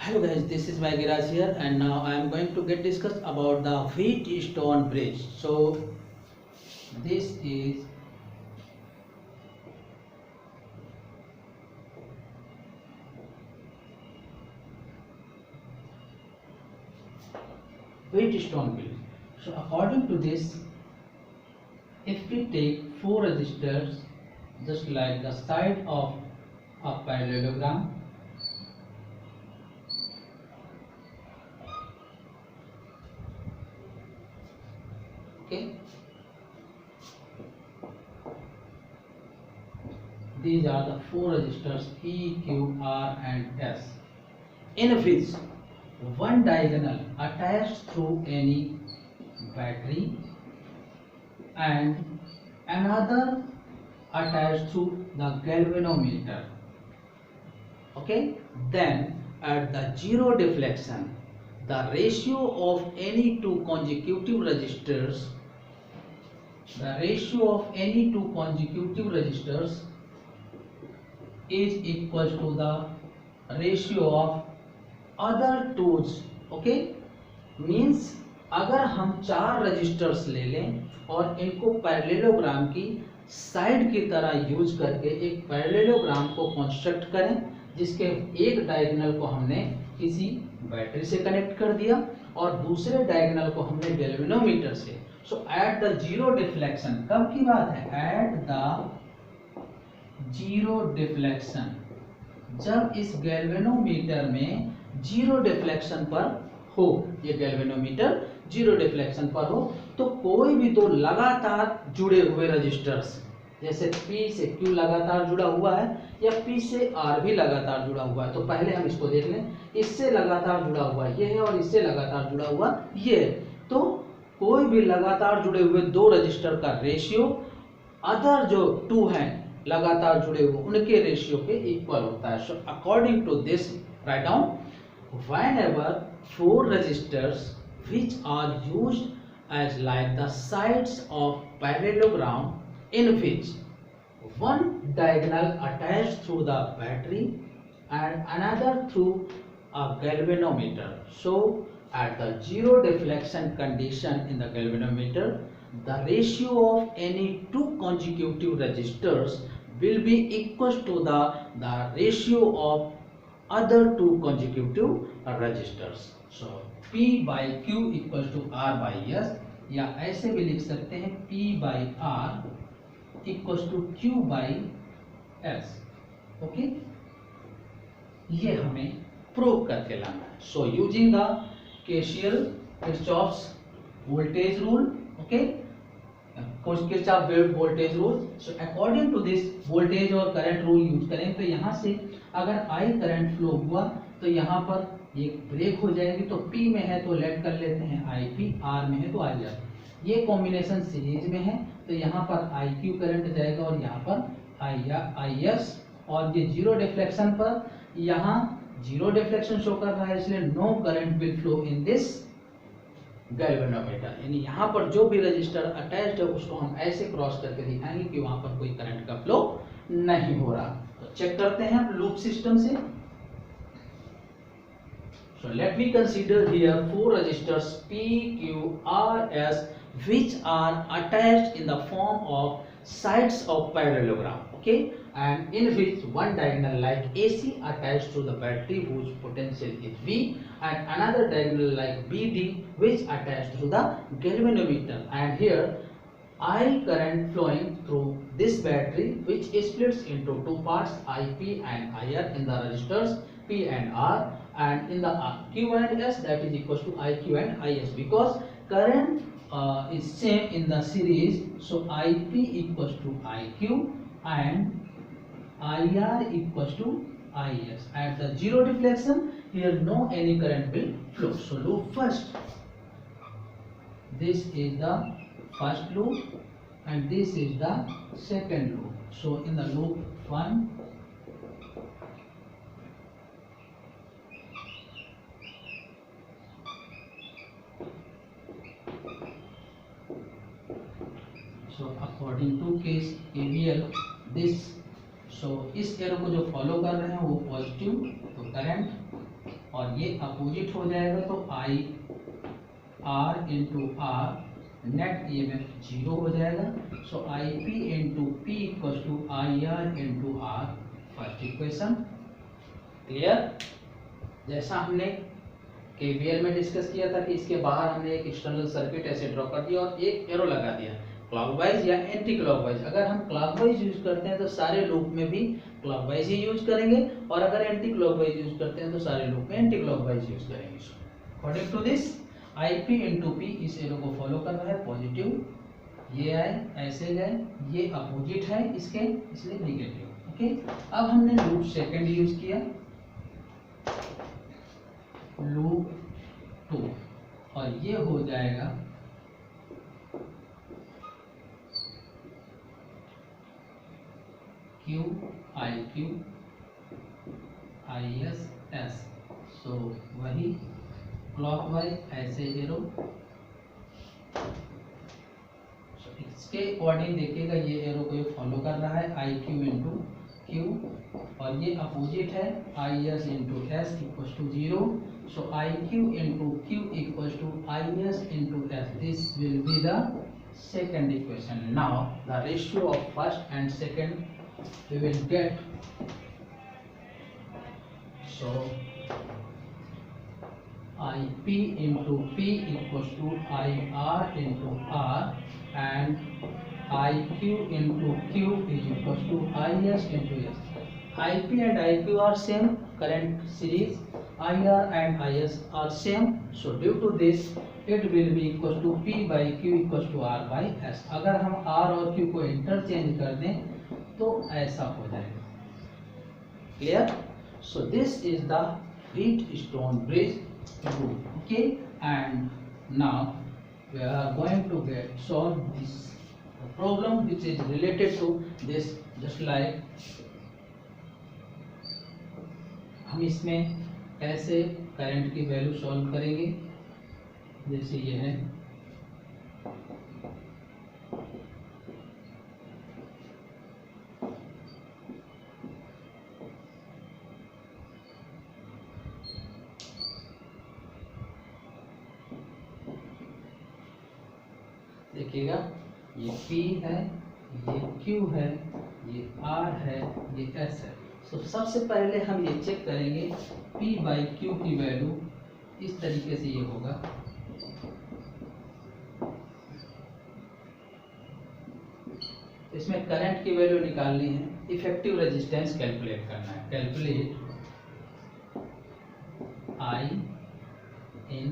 Hello guys, this is Vaigiraj here, and now I am going to get discuss about the Wheatstone Bridge. So this is Wheatstone Bridge. So according to this, if we take four resistors just like the side of a parallelogram, okay, these are the four resistors E, Q, R and S, in which one diagonal attached through any battery and another attached to the galvanometer. Okay, then at the zero deflection, the ratio of any two consecutive resistors, is equal to the ratio of other twos. Okay, means अगर हम चार registers ले लें और इनको parallelogram की side की तरह यूज करके एक पैरेललोग्राम को कंस्ट्रक्ट करें, जिसके एक डायगोनल को हमने किसी बैटरी से कनेक्ट कर दिया और दूसरे डायगोनल को हमने गैल्वेनोमीटर से। सो एट द जीरो डिफ्लेक्शन, कब की बात है? एट द जीरो डिफ्लेक्शन, जब इस गैल्वेनोमीटर में जीरो डिफ्लेक्शन पर हो, ये गैल्वेनोमीटर जीरो डिफ्लेक्शन पर हो, तो कोई भी दो लगातार जुड़े हुए रजिस्टर्स, जैसे P से Q लगातार जुड़ा हुआ है या P से R भी लगातार जुड़ा हुआ है, तो पहले हम इसको देख लें। इससे लगातार जुड़ा हुआ ये है और इससे लगातार जुड़ा हुआ ये है, तो कोई भी लगातार जुड़े हुए दो रजिस्टर का रेशियो अदर जो टू हैं लगातार जुड़े हुए उनके रेशियो के इक्वल होता है। So according to this, right down, whenever four resistors which are used as like the sides of parallelogram, in which one diagonal attached through the battery and another through a galvanometer. So at the zero deflection condition in the galvanometer, the ratio of any two consecutive resistors will be equal to the ratio of other two consecutive resistors. So P by Q equals to R by S, या ऐसे भी लिख सकते हैं P by R equals to Q by S. Okay, ये हमें prove करके लाना है. So using the KCL, Kirchhoff's voltage rule, okay, Kirchhoff voltage rule. So according to this voltage और करंट रूल यूज करें, तो यहाँ से अगर I करंट फ्लो हुआ तो यहाँ पर ये ब्रेक हो जाएगी, तो P में है तो लेट कर लेते हैं IP, R में है तो IR. ये कॉम्बिनेशन सीरीज में है तो यहाँ पर IQ करंट जाएगा और यहाँ पर IS, और ये जीरो डिफ्लेक्शन पर यहाँ जीरो डिफ्लेक्शन शो कर रहा है, इसलिए no current will flow in this galvanometer. यानी यहाँ पर जो भी रजिस्टर अटैच्ड है उसको हम ऐसे क्रॉस करके दिखाएंगे कि वहां पर कोई करंट का फ्लो नहीं हो रहा. तो चेक करते हैं लूप सिस्टम से. So let me consider here four resistors P, Q, R, S which are attached in the form of sides of parallelogram, okay, and in which one diagonal like AC attached to the battery whose potential is V, and another diagonal like BD which attached to the galvanometer, and here I current flowing through this battery which splits into two parts, IP and IR in the resistors P and R, and in the Q and S, that is equals to IQ and IS, because current is same in the series. So IP equals to IQ and IR equals to IS. At the zero deflection, here no any current will flow. So loop first, this is the first loop and this is the second loop. So in the loop 1, so according to case KVL, this, so इस arrow को जो follow कर रहे हैं वो positive, तो current और ये अपोजिट हो जाएगा तो I R into R, net EMF 0 हो जाएगा। So I P into P equal to I R into R, first equation. Clear? जैसा हमने केवीएल में डिस्कस किया था कि इसके बाहर हमने एक एक्सटर्नल सर्किट ऐसे ड्रॉ कर दिया और एक एरो लगा दिया क्लॉकवाइज या एंटी क्लॉकवाइज। अगर हम क्लॉकवाइज यूज करते हैं तो सारे लूप में भी क्लॉकवाइज ही यूज करेंगे, और अगर एंटी क्लॉकवाइज यूज करते हैं तो सारे लूप में एंटी क्लॉकवाइज यूज करेंगे। According to this I P into P इस एरो को फॉलो कर रहा है, पॉजिटिव, ये आए ऐसे गए, ये अपोजिट है इसके इसलिए निगेटिव। ओके, अब हमने लूप सेकंड यूज किया, लूप 2, और ये हो जाएगा Q I Q I S S. So वही क्लॉकवाइज ऐसे एरो, इसके अकॉर्डिंग देखिएगा ये एरो को ये फॉलो कर रहा है, आई क्यू इंटू क्यू, और ये अपोजिट है I S into S equal to 0। So I Q into Q equal to I S into S, this will be the second equation. Now the ratio of first and second we will get, so IP into P equals to IR into R, and IQ into Q is equals to IS into S. IP and IQ are same current series, IR and IS are same, so due to this it will be equals to P by Q equals to R by S. अगर हम R और Q को interchange कर दें तो ऐसा हो जाएगा। Clear? So this is the Wheatstone bridge rule. Okay, and now we are going to get solve this problem which is related to this. Just like हम इसमें कैसे करंट की वैल्यू सॉल्व करेंगे, जैसे ये है, देखिएगा ये P है, ये Q है, ये R है, ये S है। तो सबसे पहले हम ये चेक करेंगे P बाई Q की वैल्यू इस तरीके से ये होगा, इसमें करंट की वैल्यू निकालनी है, इफेक्टिव रेजिस्टेंस कैलकुलेट करना है। Calculate I in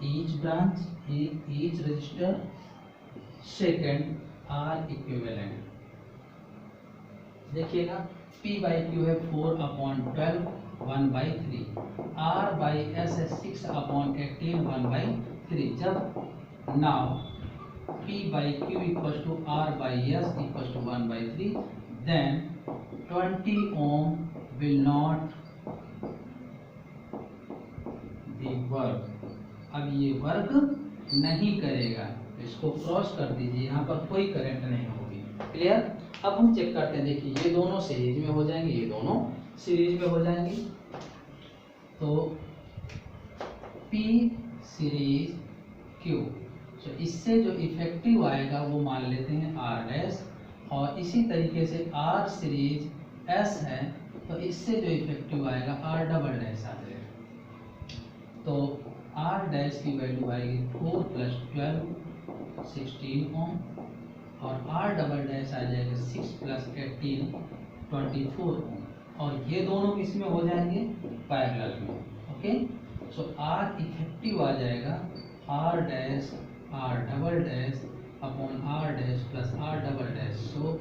each branch, each resistor, second R equivalent. देखिएगा P बाई क्यू है 4/12 1/3, R बाई एस है 6/18 1/3। जब now P by Q equal to R by S equal to 1/3, then 20 ohm will not be work. अब ये work नहीं करेगा, इसको cross कर दीजिए, यहाँ पर कोई करंट नहीं होगी। क्लियर? अब हम चेक करते हैं, देखिए ये दोनों सीरीज में हो जाएंगे, ये दोनों सीरीज में हो जाएंगे, तो P सीरीज Q, तो इससे जो इफेक्टिव आएगा वो मान लेते हैं R डैश, और इसी तरीके से R सीरीज S है तो इससे जो इफेक्टिव आएगा R डबल डैश आ जाएगा। तो R डैश की वैल्यू आएगी 4 + 12 16 ओम, और R डबल डैश आ जाएगा 6 + 18 24 ओम, और ये दोनों किस में हो जाएंगे, पैरेलल में। ओके, सो R इफेक्टिव आ जाएगा R dash R double dash upon R dash plus R double dash, so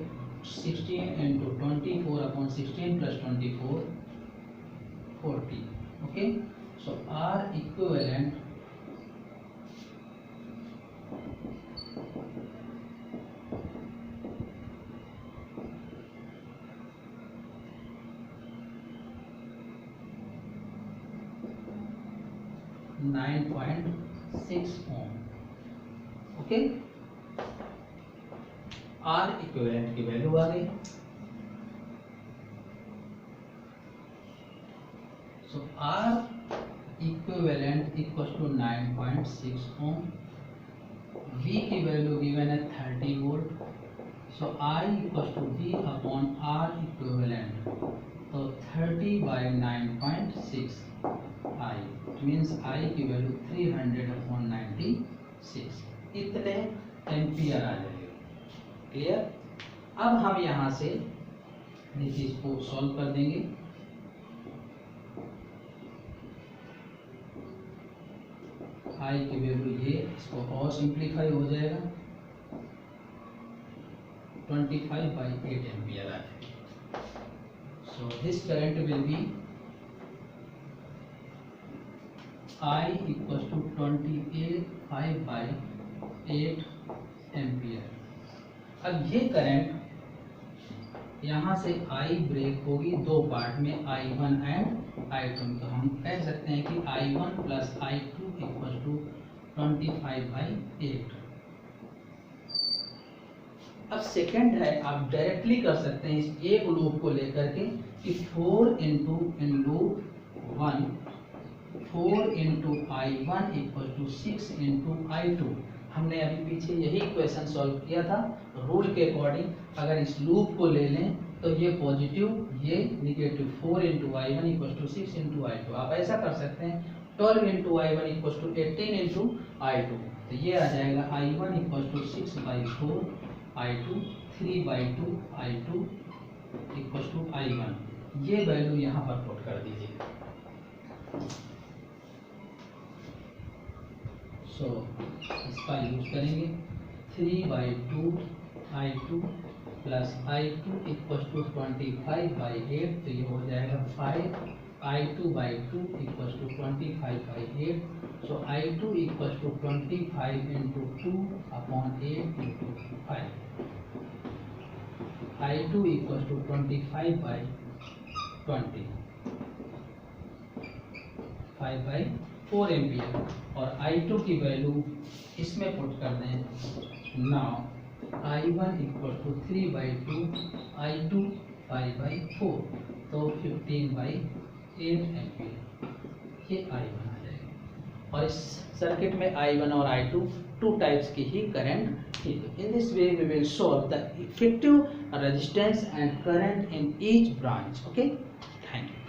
16 × 24 upon 16 + 24 40। Okay, so R equivalent (9.6 ohm. Okay, R equivalent की वैल्यू आ गई। So R equivalent equal to 9.6 ohm, V की value given है 30 volt, so I equal to V upon R equivalent, तो 30 by 9.6 I means I की value 300/96 इतने ampere आ जाएगा। क्लियर? अब हम यहाँ से इस चीज को सॉल्व कर देंगे। I की वैल्यू ये, इसको और सिंप्लीफाई हो जाएगा, 25/8 एम्पियर आ जाएगा। So this current will be I equal to 28/8 ampere. अब ये करंट यहाँ से I ब्रेक होगी दो पार्ट में, I1 एंड I2, तो हम कह सकते हैं कि I1 plus I2 equal to 25/8। अब सेकंड है, आप डायरेक्टली कर सकते हैं इस एक लूप को लेकर के कि 4 into in loop 1 4 into I1 equal to 6 into I2। हमने अभी पीछे यही क्वेश्चन सॉल्व किया था रूल के अकॉर्डिंग। अगर इस लूप को ले लें तो ये पॉजिटिव ये negative, 4 into I1 equal to 6 into I2। आप ऐसा कर सकते हैं 12 into I1 equal to 18 into I2, तो ये आ जाएगा I1 equal to 6/4 I2, 3/2 I2 equal to I1। ये वैल्यू यहाँ पर पुट कर दीजिए। सो इसका यूज करेंगे, 3/2 I2 plus I2 equal to 25/8, तो ये हो जाएगा 5 I2/2 equal to 25/8। So I2 equal to 25 into 2 upon 8 into 5। I2 equal to 25/20, 5/4 ampere, और I2 की वैल्यू इसमें पुट कर दें। Now I1 equal to 3/2 I2 5/4, तो 15/8 एम्पियर, ये I1 आ जाएगा। और इस सर्किट में I1 और I2 टू टाइप्स की ही करंट थी। In this way we will solve the effective resistance and current in each branch. Okay, thank you.